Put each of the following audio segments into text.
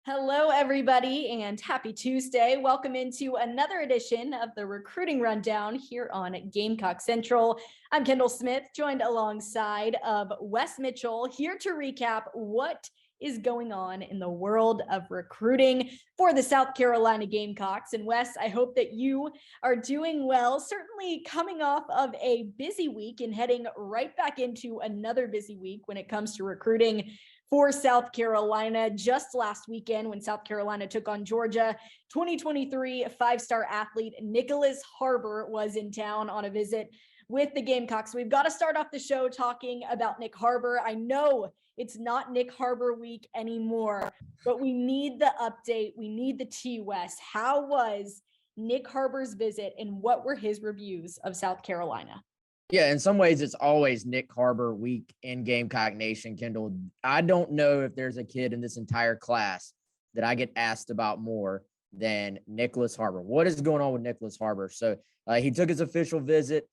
Hello, everybody, and happy Tuesday. Welcome into another edition of the Recruiting Rundown here on Gamecock Central. I'm Kendall Smith, joined alongside of Wes Mitchell, here to recap what is going on in the world of recruiting for the South Carolina Gamecocks. And Wes, I hope that you are doing well, certainly coming off of a busy week and heading right back into another busy week when it comes to recruiting for South Carolina. Just last weekend when South Carolina took on Georgia, 2023 five-star athlete Nicholas Harbor was in town on a visit with the Gamecocks. We've got to start off the show talking about Nyck Harbor. I know it's not Nyck Harbor week anymore, but we need the update. We need the T, Wes. How was Nyck Harbor's visit and what were his reviews of South Carolina? Yeah, in some ways, it's always Nyck Harbor week in Gamecock Nation, Kendall. I don't know if there's a kid in this entire class that I get asked about more than Nicholas Harbor. What is going on with Nicholas Harbor? So he took his official visit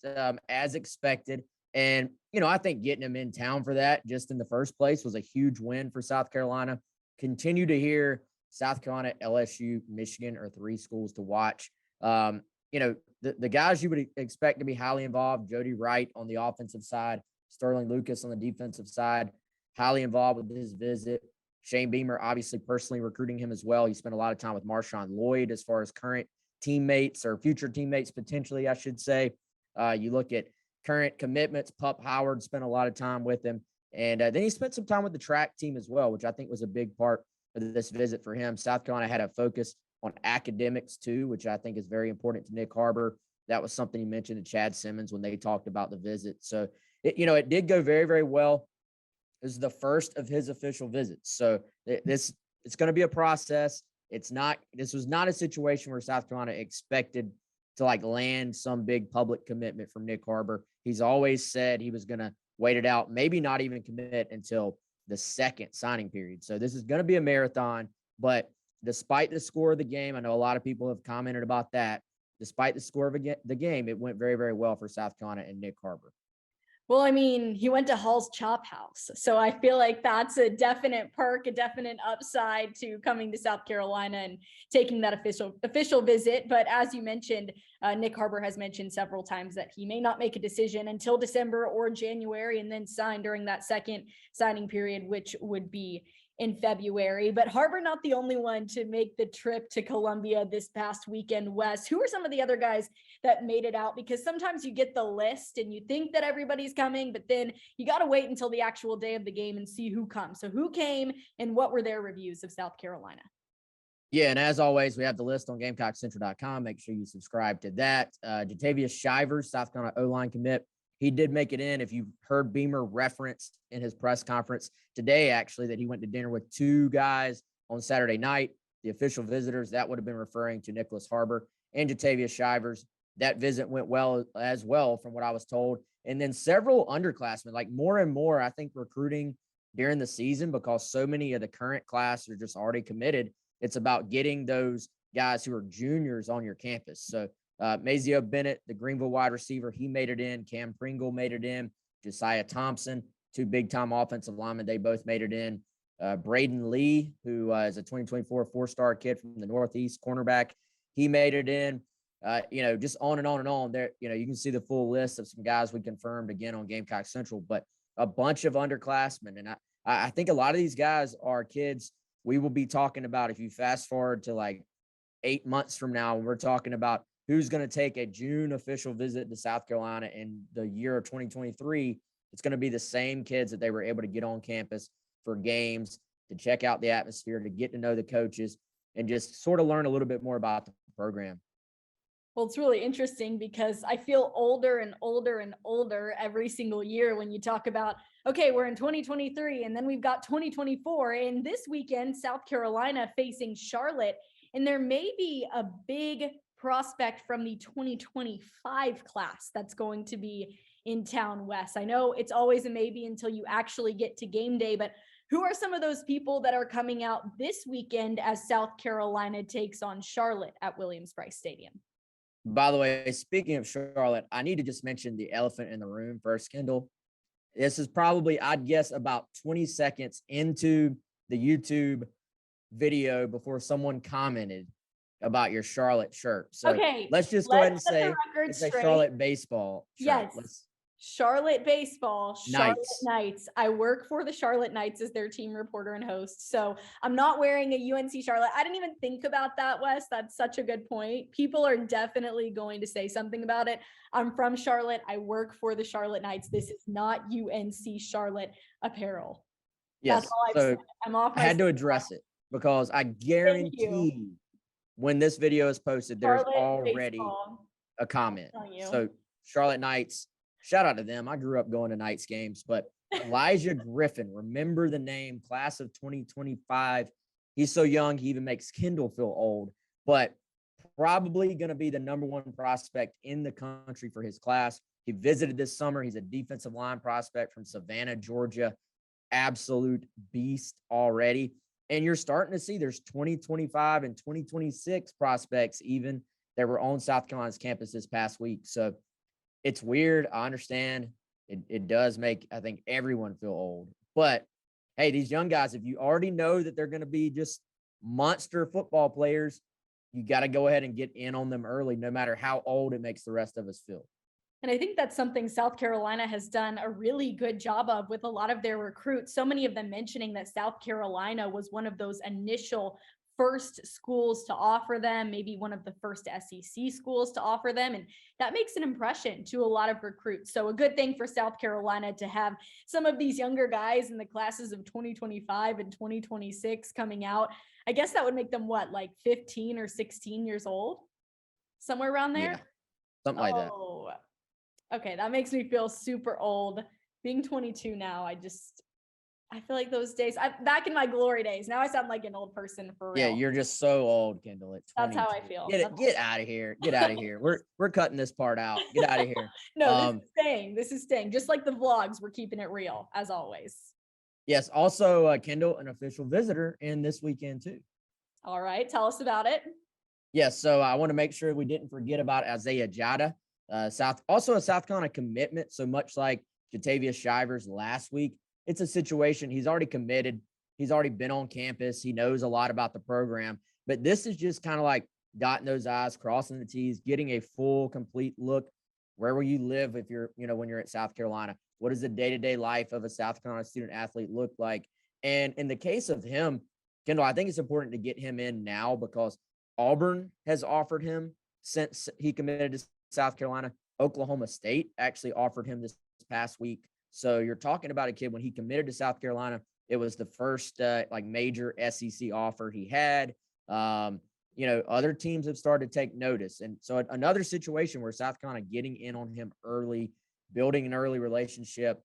as expected. And, I think getting him in town for that just in the first place was a huge win for South Carolina. Continue to hear South Carolina, LSU, Michigan are three schools to watch. The guys you would expect to be highly involved, Jody Wright on the offensive side, Sterling Lucas on the defensive side, highly involved with his visit. Shane Beamer, obviously personally recruiting him as well. He spent a lot of time with Marshawn Lloyd as far as current teammates or future teammates, potentially, I should say. You look at current commitments, Pup Howard spent a lot of time with him. And then he spent some time with the track team as well, which I think was a big part of this visit for him. South Carolina had a focus on academics too, which I think is very important to Nyck Harbor. That was something he mentioned to Chad Simmons when they talked about the visit. So, it did go very, very well. This is the first of his official visits. So it's going to be a process. This was not a situation where South Carolina expected to land some big public commitment from Nyck Harbor. He's always said he was going to wait it out, maybe not even commit until the second signing period. So this is going to be a marathon, but despite the score of the game, I know a lot of people have commented about that. Despite the score of the game, it went very, very well for South Carolina and Nyck Harbor. Well, I mean, he went to Hall's Chop House. So I feel like that's a definite perk, a definite upside to coming to South Carolina and taking that official visit. But as you mentioned, Nyck Harbor has mentioned several times that he may not make a decision until December or January and then sign during that second signing period, which would be in February. But Harbor not the only one to make the trip to Columbia this past weekend, Wes. Who are some of the other guys that made it out? Because sometimes you get the list and you think that everybody's coming, but then you got to wait until the actual day of the game and see who comes. So who came and what were their reviews of South Carolina? Yeah, and as always, we have the list on GamecockCentral.com. Make sure you subscribe to that. Jatavius Shivers, South Carolina O-line commit. He did make it in. If you heard Beamer referenced in his press conference today, actually, that he went to dinner with two guys on Saturday night, the official visitors, that would have been referring to Nicholas Harbor and Jatavius Shivers. That visit went well as well, from what I was told. And then several underclassmen, more and more, I think, recruiting during the season, because so many of the current class are just already committed. It's about getting those guys who are juniors on your campus. So Mazio Bennett, the Greenville wide receiver, he made it in. Cam Pringle made it in. Josiah Thompson, two big-time offensive linemen, they both made it in. Braden Lee, who is a 2024 four-star kid from the Northeast, cornerback, he made it in. Just on and on and on. There, you can see the full list of some guys we confirmed again on Gamecock Central, but a bunch of underclassmen. And I think a lot of these guys are kids we will be talking about if you fast forward to 8 months from now, when we're talking about who's going to take a June official visit to South Carolina in the year of 2023. It's going to be the same kids that they were able to get on campus for games, to check out the atmosphere, to get to know the coaches, and just sort of learn a little bit more about the program. Well, it's really interesting because I feel older and older and older every single year when you talk about, okay, we're in 2023 and then we've got 2024. And this weekend, South Carolina facing Charlotte, and there may be a big prospect from the 2025 class that's going to be in town, Wes. I know it's always a maybe until you actually get to game day, but who are some of those people that are coming out this weekend as South Carolina takes on Charlotte at Williams-Brice Stadium? By the way, speaking of Charlotte, I need to just mention the elephant in the room first, Kendall. This is probably, I'd guess, about 20 seconds into the YouTube video before someone commented about your Charlotte shirt. So Okay, let's just go ahead and let's set the say record it's a straight. Charlotte baseball shirt. Yes. Charlotte baseball, Charlotte Knights. Knights. I work for the Charlotte Knights as their team reporter and host. So I'm not wearing a UNC Charlotte. I didn't even think about that, Wes. That's such a good point. People are definitely going to say something about it. I'm from Charlotte. I work for the Charlotte Knights. This is not UNC Charlotte apparel. Yes. That's all I've So said. I'm off I my had to address it because I guarantee when this video is posted, there's Charlotte already baseball. a comment. I'm telling you. So Charlotte Knights, shout out to them. I grew up going to Knights games, but Elijah Griffin, remember the name, class of 2025. He's so young, he even makes Kendall feel old, but probably going to be the #1 prospect in the country for his class. He visited this summer. He's a defensive line prospect from Savannah, Georgia. Absolute beast already. And you're starting to see there's 2025 and 2026 prospects even that were on South Carolina's campus this past week. So it's weird. I understand. It does make, I think, everyone feel old. But hey, these young guys, if you already know that they're going to be just monster football players, you got to go ahead and get in on them early, no matter how old it makes the rest of us feel. And I think that's something South Carolina has done a really good job of with a lot of their recruits. So many of them mentioning that South Carolina was one of those initial first schools to offer them, maybe one of the first SEC schools to offer them. And that makes an impression to a lot of recruits. So a good thing for South Carolina to have some of these younger guys in the classes of 2025 and 2026 coming out. I guess that would make them what, like 15 or 16 years old? Somewhere around there? Yeah, something like that. Okay, that makes me feel super old. Being 22 now, I feel like those days, back in my glory days. Now I sound like an old person for real. Yeah, you're just so old, Kendall. That's how I feel. Get out of here. Get out of here. We're cutting this part out. Get out of here. No, this is staying. This is staying. Just like the vlogs, we're keeping it real as always. Yes. Also, Kendall, an official visitor in this weekend too. All right, tell us about it. Yes. So I want to make sure we didn't forget about Isaiah Jada. A South Carolina commitment. So much like Jatavius Shivers last week, it's a situation. He's already committed. He's already been on campus. He knows a lot about the program, but this is just kind of like dotting those I's, crossing the T's, getting a full, complete look. Where will you live if you're, when you're at South Carolina? What does the day-to-day life of a South Carolina student athlete look like? And in the case of him, Kendall, I think it's important to get him in now because Auburn has offered him since he committed to South Carolina. Oklahoma State actually offered him this past week. So you're talking about a kid when he committed to South Carolina, it was the first major SEC offer he had. Other teams have started to take notice. And so another situation where South Carolina getting in on him early, building an early relationship.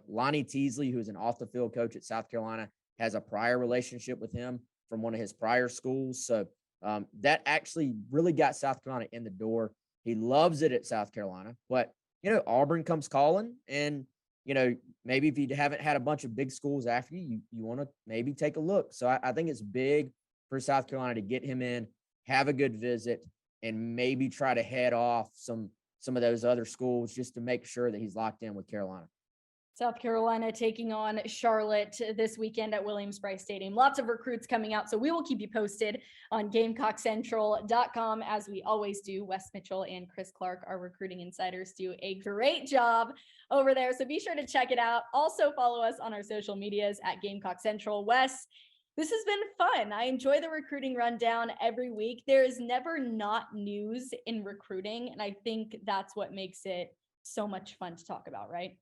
Lonnie Teasley, who is an off the field coach at South Carolina, has a prior relationship with him from one of his prior schools. So that actually really got South Carolina in the door. He loves it at South Carolina, but Auburn comes calling, and maybe if you haven't had a bunch of big schools after you want to maybe take a look. So I think it's big for South Carolina to get him in, have a good visit, and maybe try to head off some of those other schools just to make sure that he's locked in with Carolina. South Carolina taking on Charlotte this weekend at Williams-Brice Stadium. Lots of recruits coming out, so we will keep you posted on GamecockCentral.com as we always do. Wes Mitchell and Chris Clark, our recruiting insiders, do a great job over there, so be sure to check it out. Also follow us on our social medias at Gamecock Central. Wes, this has been fun. I enjoy the recruiting rundown every week. There is never not news in recruiting, and I think that's what makes it so much fun to talk about, right?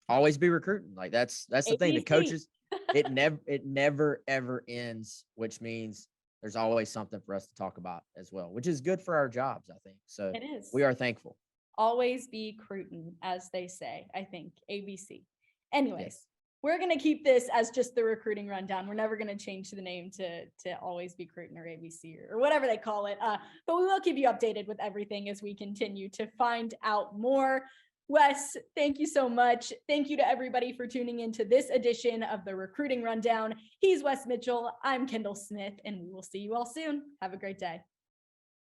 Always be recruiting. Like that's the thing. The coaches, it never ever ends, which means there's always something for us to talk about as well, which is good for our jobs, I think. So it is. We are thankful. Always be Cruton, as they say, I think. ABC. Anyways, We're going to keep this as just the recruiting rundown. We're never going to change the name to Always Be Cruton or ABC or whatever they call it. But we will keep you updated with everything as we continue to find out more. Wes, thank you so much. Thank you to everybody for tuning into this edition of the Recruiting Rundown. He's Wes Mitchell. I'm Kendall Smith, and we will see you all soon. Have a great day.